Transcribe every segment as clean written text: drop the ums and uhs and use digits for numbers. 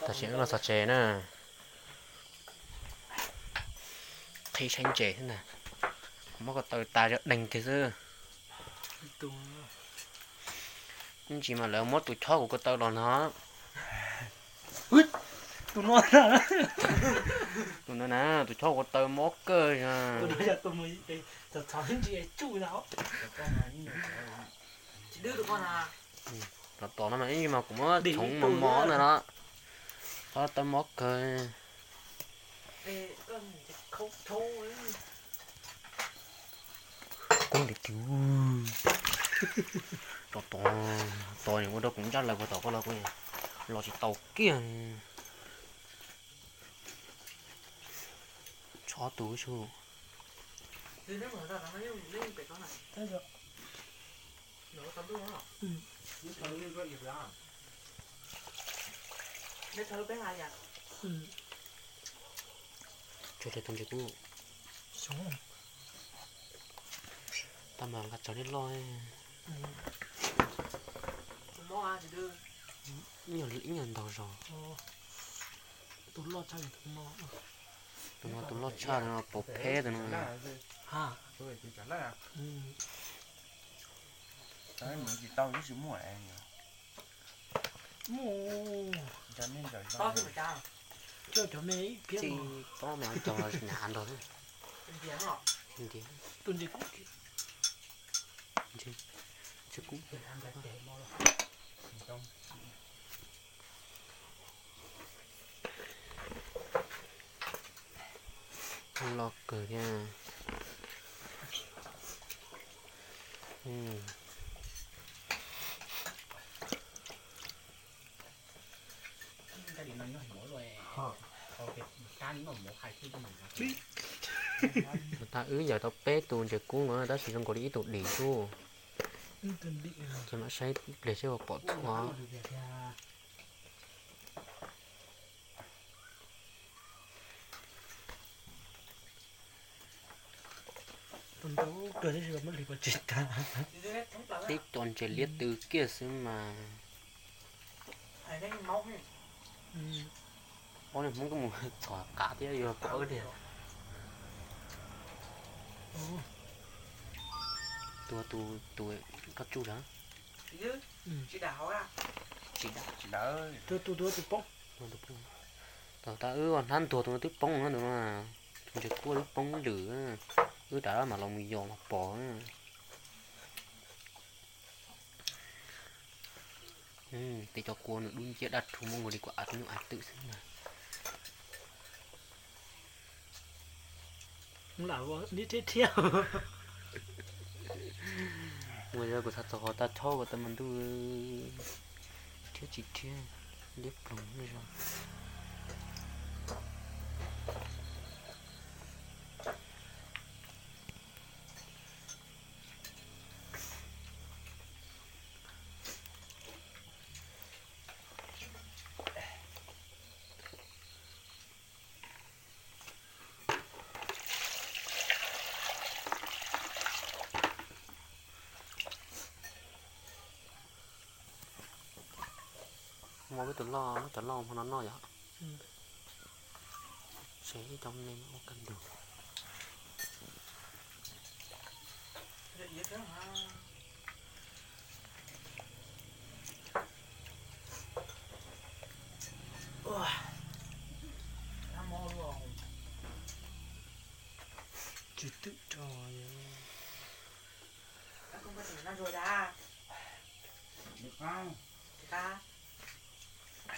ta chỉ nó sạch chè nè thấy xanh chè thế này mà có tờ ta cho đánh thế chứ chỉ mà lỡ mất tụi chó của cái tờ đó nó tụi nó nè tụi nó nè tụi chó của tờ mất cơ nha tụi nó giờ tụi mình tụi cháu những chị chui nào chị đưa tụi con à nó to nó mà nhưng mà cũng có thùng mắm mó nữa đó có tờ mất cơ không thâu con đi cứu to to những cái đó cũng chắc là của tàu có là cái lo chỉ tàu kia chó túi chứ thế nếu mà ra nó lên cái con này thế rồi nó tắm luôn hả nó thở lên có gì ra nó thở bé ai vậy cho tôi chỉ cũ xuống ta mà gặt cho đến loi mò à thì đưa nhiều lĩnh nhận đầu rồi tôi lo cho thì mò tôi lo cha nó bột phê rồi nó ha tôi chỉ trả lại à đấy mình chỉ tao những sự mua em mù cho nên rồi to thì phải chào cho mấy biết thì có mà cho nhà rồi gì hả thì tuần gì cũng chứ cũng trong lo cười nha cái gì nó mỗi loại cái nó một hai thứ cho mình người ta giờ tao bé tuần chỉ cũ nữa đó chỉ trong có đi tụt đỉ chú cho nó say để cho vào bỏ thua tuần đấu cười thế rồi mất lịch vào chết ta tích tuần chỉ liệt từ kia xứ mà có này muốn có một thỏa cả thế rồi có cái gì tụi có chú đó chị đào à chị đỡ tôi bóc tao ta còn hắn tụi nó tiếp bông nữa mà chỉ cua tiếp bông lửa đã mà lòng mì giòn bỏ thì cho cua nó đun chia đặt thu mua người đi qua ăn nó ăn tự sinh mà không làm đi chết theo người ra của thật họ ta cho của ta mình tu thiếu chỉ thiếu liếp lòng nữa rồi mà cái tụi lo mà nó nói vậy sẽ trong nên một cân được chỉ tự trò không có thể nó rồi đã được không ta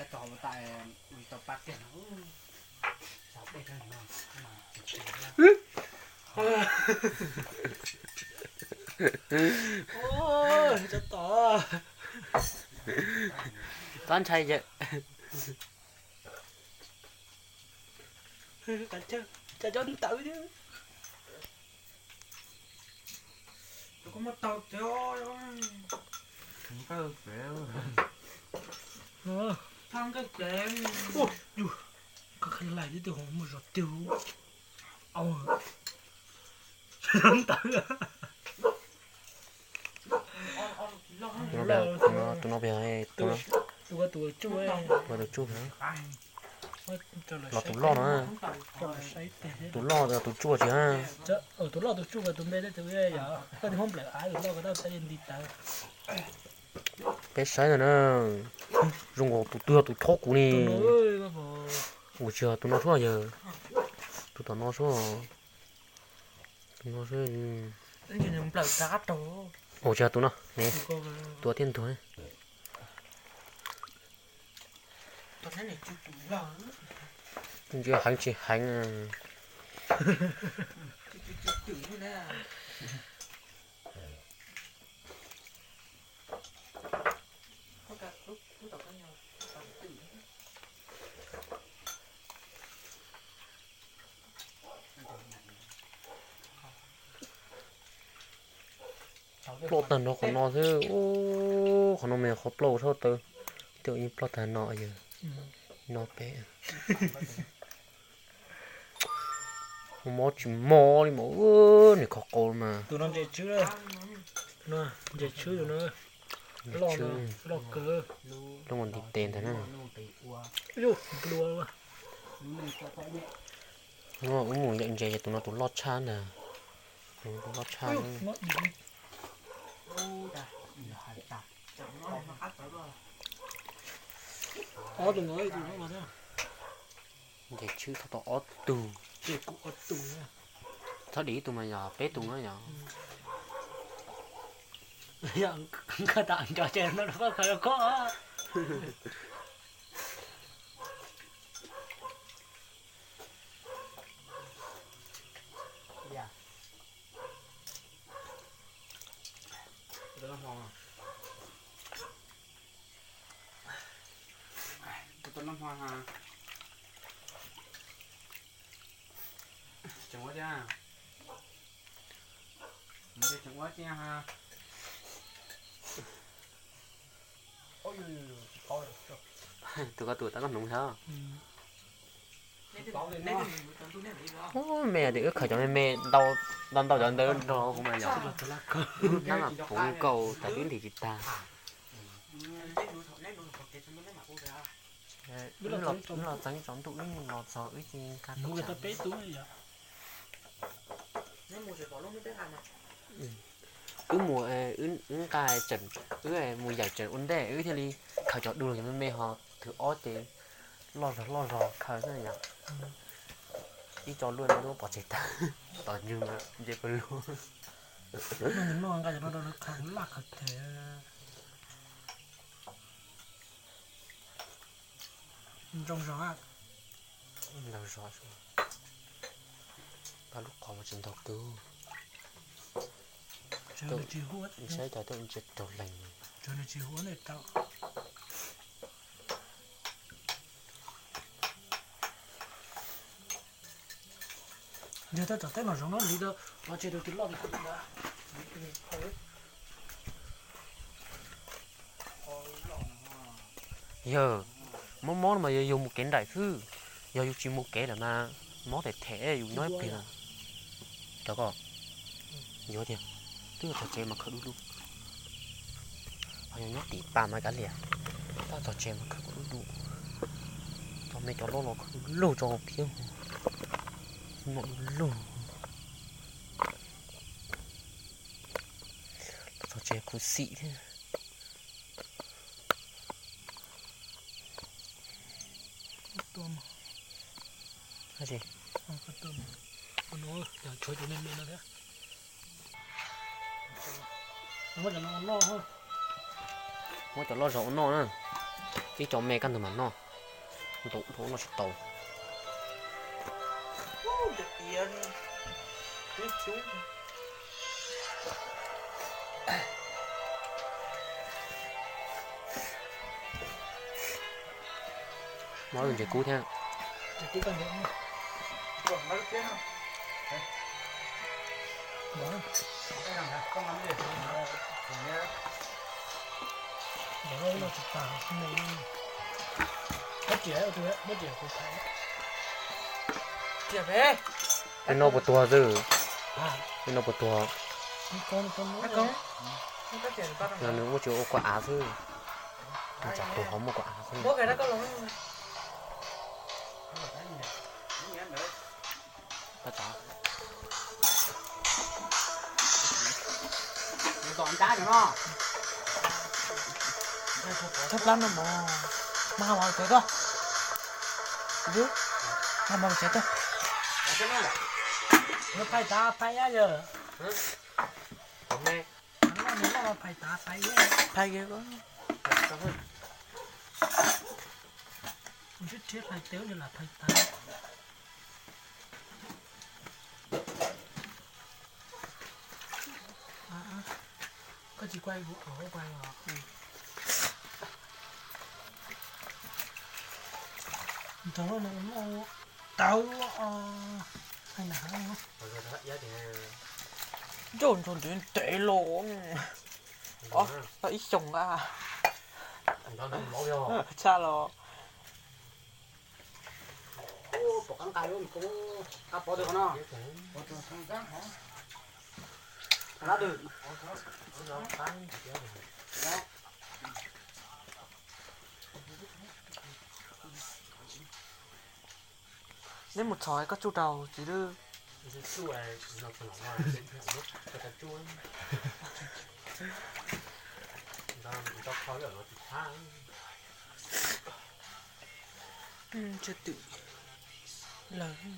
cái trò tại mình tập bát tiền nó sao đây thôi mà ôi cho to toán chay vậy cả chứ cho nó tự chứ tôi có một tàu theo không có kiểu thằng cái kèm có khăn lại với tôi không một giọt tiêu không tự nó tụi nó về tụi nó tụi tụi chú ấy vào được chút hả cho là là tụi lo nữa tụi lo là tụi chua chứ ha ở tụi lo tụi chú và tụi bé đấy tụi ấy giờ cái hôm lại ai tụi lo cái đó sẽ đi tới bé sấy rồi nè dùng của tụi tưa tụi thóc của nè ủa chưa tụi nó số giờ tụi nó số cái gì nhầm lại cá trâu ủa chưa tụi nó nè tụi tiên thôi tụi nó này chú chú lo chưa hành chỉ hành chú nè lột tần nó còn nó chứ ô còn nó mẹ khó lột sao từ tự nhiên lột tần nọ giờ nó bé mỏ chỉ mỏ đi mỏ này khó coi mà tụi nó dễ chứ đấy nó dễ chứ rồi nó lo cơ nó còn thịt tiền thế này vô đùa luôn nó uống mùi nhận về tụi nó tụi lót chan nè tụi lót chan ó tụi nó mà thế để chứ tao ó tù để cụ ó tù nha tháo đi tụi mày nhỏ bé tụi nó nhỏ dạ cái tặng cho chơi nó có tụi nó hoa hà chẳng quá cha mình chẳng quá cha ha ôi tụi tụi tao có nung sao nè mẹ thì ước khởi cho mẹ đau đau đau cho đỡ đau không mày nhỏ nó là phụng cầu tại đến thì chị ta nó là tránh trốn tụi nó sợ cái gì cả nó người ta bé túi vậy mùa cài trần mùa giải trần ôn đẻ thì đi khởi cho đường cho mẹ họ thử ót thì lo rồi khởi rồi nhỉ đi cho luôn nó bỏ chết ta tỏ như mà dễ phân luôn nó cái nó được khẳng lạc thật thế trong gió à đâu rồi ba lúc còn một trận đầu tư chơi là chỉ huống sẽ cho tôi chết đầu lành chơi là chỉ huống này tao giờ tao thấy nó giống nó đi đâu nó chơi được tí lót được đã giờ món mà giờ dùng một kén đại sư giờ dùng chỉ một kén là mà món để thẻ dùng nói tiền à đó có nhớ tiền tức là trò chơi mà khởi đu hay nhớ tỷ ba mấy cái liền ta trò chơi mà khởi đu tao mấy trò lo khởi cho phiêu mọi lù trò chơi cứ xị thế tôm cái gì không có tôm nó giờ chơi cho nên nó thế nó có nó lo thôi mỗi trò lo rộng nó nữa cái trò mẹ căn từ mà nó tụ thú nó sẽ tàu tiền chú nói lần chơi cú theo chỉ cần những còn mấy cái không đó cái nào không làm gì đó là chỉ tao không này mất trẻ rồi tôi mất trẻ của thằng trẻ bé cái nó một tua dữ à cái nó một tua con con Không có tiền bắt là đâu. nếu mà chỗ quả thôi mình chặt tổ hóng một quả thôi Bố cái đó có lỗi. ta chả Còn trái cho nó. Thấp lắm rồi mà vào chết đó. Chứ mà vào chết đó. Nó phải ta phải á giờ. hôm nay Nó nếu mà phải ta phải á. Phải ghê quá. Chứ chết phải téo như là phải ta. Có chỉ quay vụ ở quay à. Cháu nó nó tao hay là không? Trồn chuyện tệ luôn. Nó ít chồng à. Cha lo. Ô, bỏ cắn cài luôn, cũng cắt bỏ được không nào? Bỏ được thằng rác hả? Lá được. Nếu một sói có chú đầu chỉ đưa. chú này nó còn nó lúc cái chú ấy nó khó ở nó thì thang Chưa tự lớn.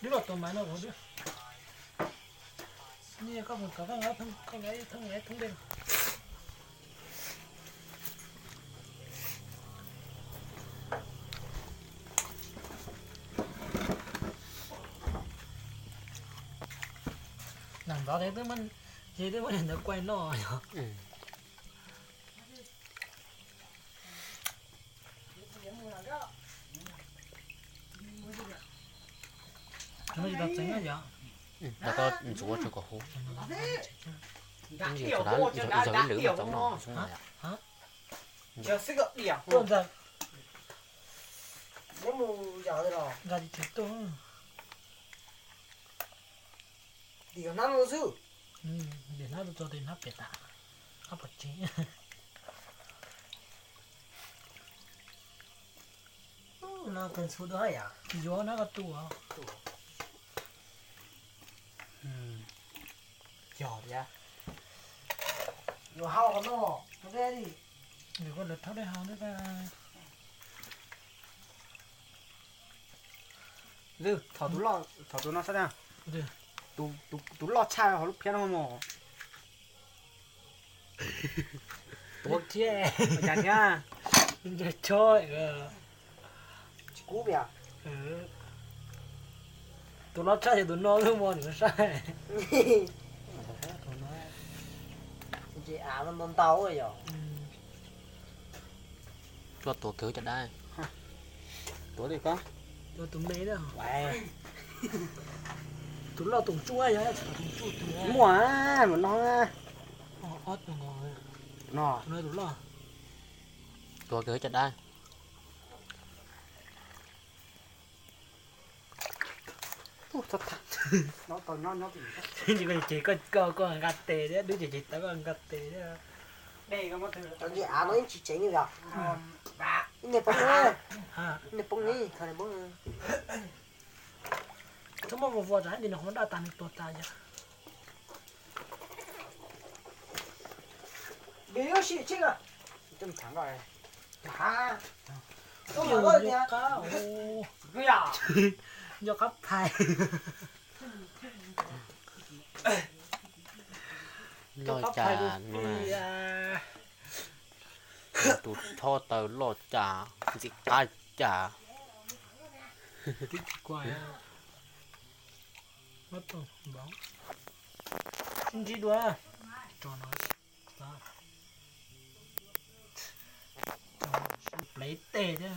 Đứa lọt tàu máy nó rồi chứ. Như có một cái ngáo thông đêm. Làm đó thế tới mình chỉ tới mình nó quay nó rồi. Nó gì đặt tránh á vậy? nó có chúa cho có hố cái gì cho đó giờ cái lửa trong nó xuống này Hả? Giờ xích gợn điểm. Tuần giờ Nếu mù giờ rồi rồi. ra đi chết tôi. Thì còn năm nữa chứ. Để nó cho tiền hấp bể tạ. Hấp bật chế. Nó cần số đó à? Gió nó có tù à? Giỏi vậy. Rồi hao con nó. Nó ghê đi. Để có lượt tháo đây hao nữa ra. Dư, thỏ tú nó sao nào? Dư. Tú lo chai họ lúc phía nó mà. Tốt thế. Chả nhá. Để chơi. Chỉ cú bè. Tụi nó sai thì tụi nó luôn mà nó sai. Chị áo nó non tàu rồi giờ. cho tổ cứu cho đây Tối đi con. Cho tụi đấy đó. Vậy. Tụi nó tụi chua vậy. Tụi chua tụi Mua á, mà nó á. ót tụi ngồi. Nó. Tụi nó tụi nó. tổ cứu cho đây Thật thật. Nó còn nó Chỉ có gạt tê đấy, đứa chỉ tao có gạt tê đấy. đây có một thứ. Tao chị áo nó chỉ chén như vậy. Cái này bông ơi, À, cái này bông đi, thằng này bông. chúng mà vừa ra thì nó không đã tan được tốt ta chứ. Biểu sĩ chứ à? Tâm thẳng rồi. Hả? Tôi Nhiều hỏi ơi nhiều nha. cá, Cái à? nhiều cá thai. lo trà nó này tụt cho tờ lo trà gì ai trà Quài. Mất rồi, bóng. Xin chỉ đùa. Cho nó. Đó. Cho nó lấy tê chứ.